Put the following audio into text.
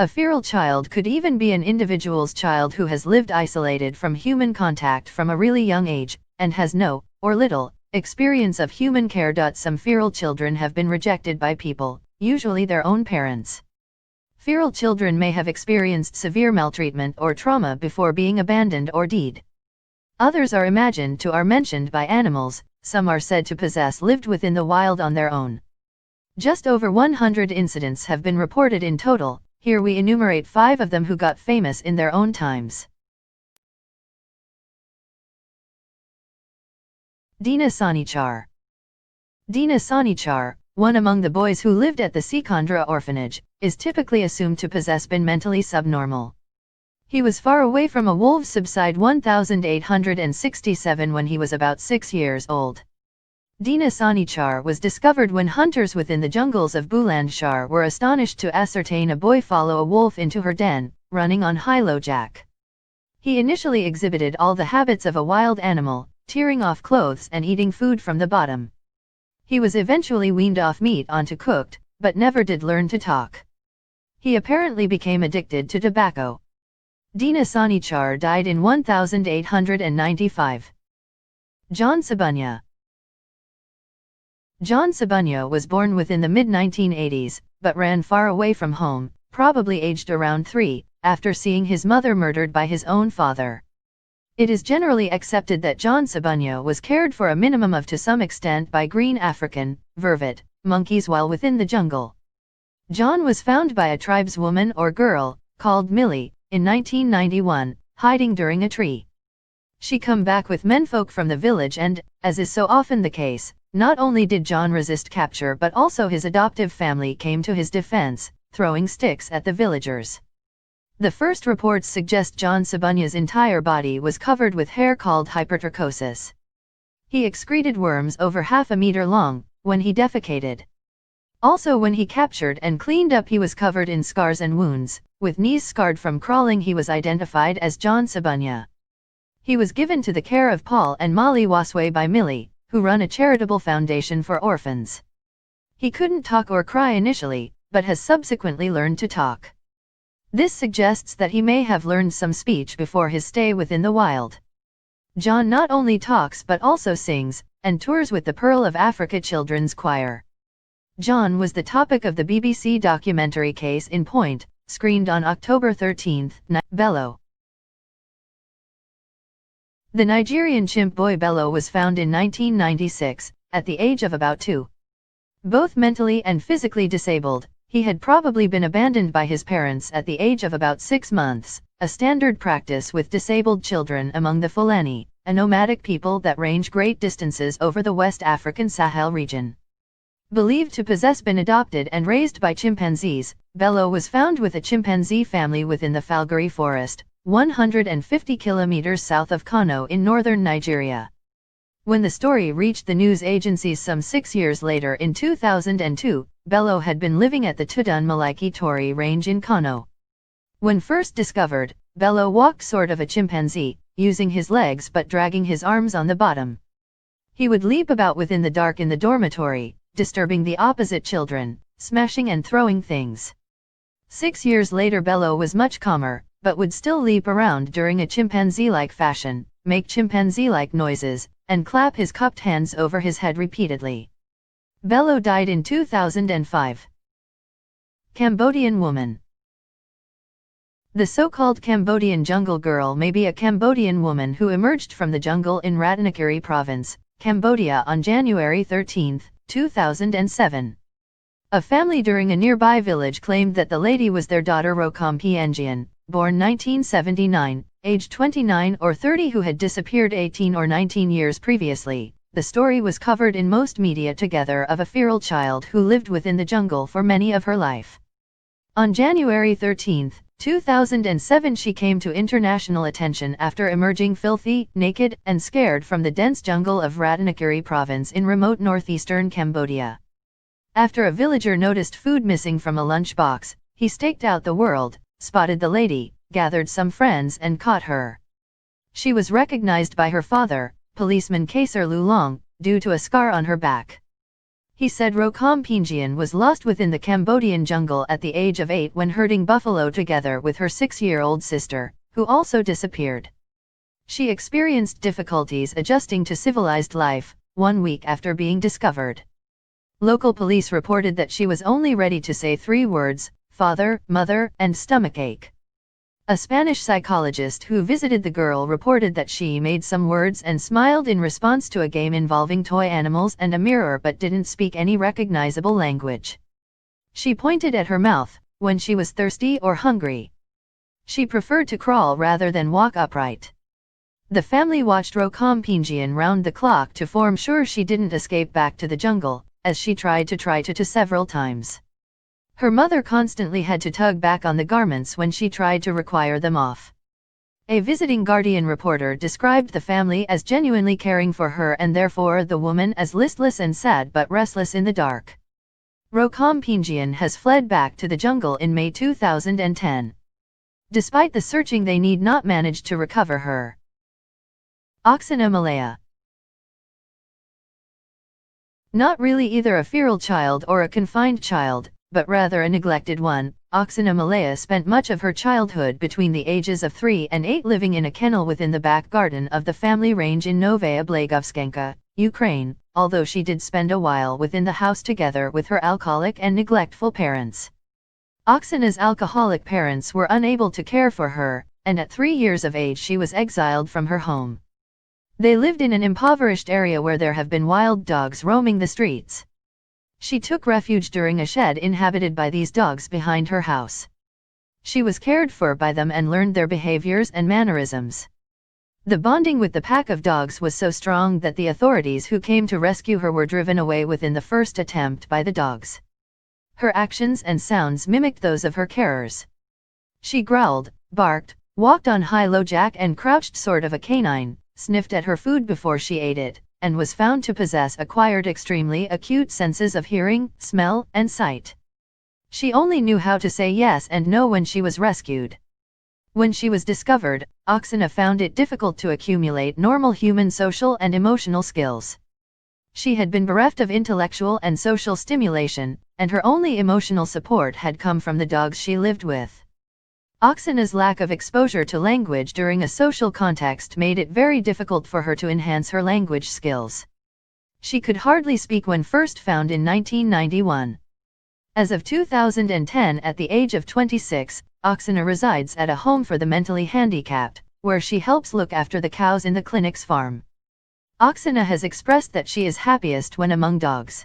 A feral child could even be an individual's child who has lived isolated from human contact from a really young age, and has no, or little, experience of human care. Some feral children have been rejected by people, usually their own parents. Feral children may have experienced severe maltreatment or trauma before being abandoned or dead. Others are imagined to or mentioned by animals, some are said to possess lived within the wild on their own. Just over 100 incidents have been reported in total. Here we enumerate 5 of them who got famous in their own times. Dina Sanichar. Dina Sanichar, one among the boys who lived at the Sikandra orphanage, is typically assumed to possess been mentally subnormal. He was far away from a wolf subside 1867 when he was about 6 years old. Dina Sanichar was discovered when hunters within the jungles of Bulandshar were astonished to ascertain a boy follow a wolf into her den, running on high-low jack. He initially exhibited all the habits of a wild animal, tearing off clothes and eating food from the bottom. He was eventually weaned off meat onto cooked, but never did learn to talk. He apparently became addicted to tobacco. Dina Sanichar died in 1895. John Sabunya. John Sabunya was born within the mid-1980s, but ran far away from home, probably aged around 3, after seeing his mother murdered by his own father. It is generally accepted that John Sabunya was cared for a minimum of to some extent by green African, vervet, monkeys while within the jungle. John was found by a tribeswoman or girl, called Millie, in 1991, hiding during a tree. She come back with menfolk from the village and, as is so often the case, not only did John resist capture but also his adoptive family came to his defense, throwing sticks at the villagers. The first reports suggest John Sabunya's entire body was covered with hair called hypertrichosis. He excreted worms over half a meter long, when he defecated. Also when he captured and cleaned up he was covered in scars and wounds, with knees scarred from crawling. He was identified as John Sabunya. He was given to the care of Paul and Molly Wasway by Millie, who run a charitable foundation for orphans. He couldn't talk or cry initially, but has subsequently learned to talk. This suggests that he may have learned some speech before his stay within the wild. John not only talks but also sings, and tours with the Pearl of Africa Children's Choir. John was the topic of the BBC documentary Case in Point, screened on October 13, Bello. The Nigerian chimp boy Bello was found in 1996, at the age of about 2. Both mentally and physically disabled, he had probably been abandoned by his parents at the age of about 6 months, a standard practice with disabled children among the Fulani, a nomadic people that range great distances over the West African Sahel region. Believed to possess been adopted and raised by chimpanzees, Bello was found with a chimpanzee family within the Falgari forest, 150 kilometers south of Kano in northern Nigeria. When the story reached the news agencies some 6 years later in 2002, Bello had been living at the Tudun Maliki Tori range in Kano. When first discovered, Bello walked sort of a chimpanzee, using his legs but dragging his arms on the bottom. He would leap about within the dark in the dormitory, disturbing the opposite children, smashing and throwing things. 6 years later Bello was much calmer, but would still leap around during a chimpanzee-like fashion, make chimpanzee-like noises, and clap his cupped hands over his head repeatedly. Bello died in 2005. Cambodian woman. The so-called Cambodian jungle girl may be a Cambodian woman who emerged from the jungle in Ratanakiri province, Cambodia on January 13, 2007. A family during a nearby village claimed that the lady was their daughter Rokham Piangian, born 1979, aged 29 or 30, who had disappeared 18 or 19 years previously. The story was covered in most media together of a feral child who lived within the jungle for many of her life. On January 13, 2007 she came to international attention after emerging filthy, naked, and scared from the dense jungle of Ratanakiri province in remote northeastern Cambodia. After a villager noticed food missing from a lunchbox, he staked out the world, spotted the lady, gathered some friends and caught her. She was recognized by her father, policeman Kaser Lulong, due to a scar on her back. He said Rokampinjian was lost within the Cambodian jungle at the age of 8 when herding buffalo together with her 6-year-old sister, who also disappeared. She experienced difficulties adjusting to civilized life, 1 week after being discovered. Local police reported that she was only ready to say 3 words: father, mother, and stomachache. A Spanish psychologist who visited the girl reported that she made some words and smiled in response to a game involving toy animals and a mirror but didn't speak any recognizable language. She pointed at her mouth when she was thirsty or hungry. She preferred to crawl rather than walk upright. The family watched Rokampinjian round the clock to form sure she didn't escape back to the jungle, as she tried to several times. Her mother constantly had to tug back on the garments when she tried to require them off. A visiting Guardian reporter described the family as genuinely caring for her and therefore the woman as listless and sad but restless in the dark. Rokampinjian has fled back to the jungle in May 2010. Despite the searching, they need not manage to recover her. Oksana Malaya. Not really either a feral child or a confined child, but rather a neglected one, Oksana Malaya spent much of her childhood between the ages of 3 and 8 living in a kennel within the back garden of the family range in Novaya Blagovskenka, Ukraine, although she did spend a while within the house together with her alcoholic and neglectful parents. Oksana's alcoholic parents were unable to care for her, and at 3 years of age she was exiled from her home. They lived in an impoverished area where there have been wild dogs roaming the streets. She took refuge during a shed inhabited by these dogs behind her house. She was cared for by them and learned their behaviors and mannerisms. The bonding with the pack of dogs was so strong that the authorities who came to rescue her were driven away within the first attempt by the dogs. Her actions and sounds mimicked those of her carers. She growled, barked, walked on high-low jack and crouched sort of a canine, sniffed at her food before she ate it, and was found to possess acquired extremely acute senses of hearing, smell, and sight. She only knew how to say yes and no when she was rescued. When she was discovered, Oksana found it difficult to accumulate normal human social and emotional skills. She had been bereft of intellectual and social stimulation, and her only emotional support had come from the dogs she lived with. Oksana's lack of exposure to language during a social context made it very difficult for her to enhance her language skills. She could hardly speak when first found in 1991. As of 2010, at the age of 26, Oksana resides at a home for the mentally handicapped, where she helps look after the cows in the clinic's farm. Oksana has expressed that she is happiest when among dogs.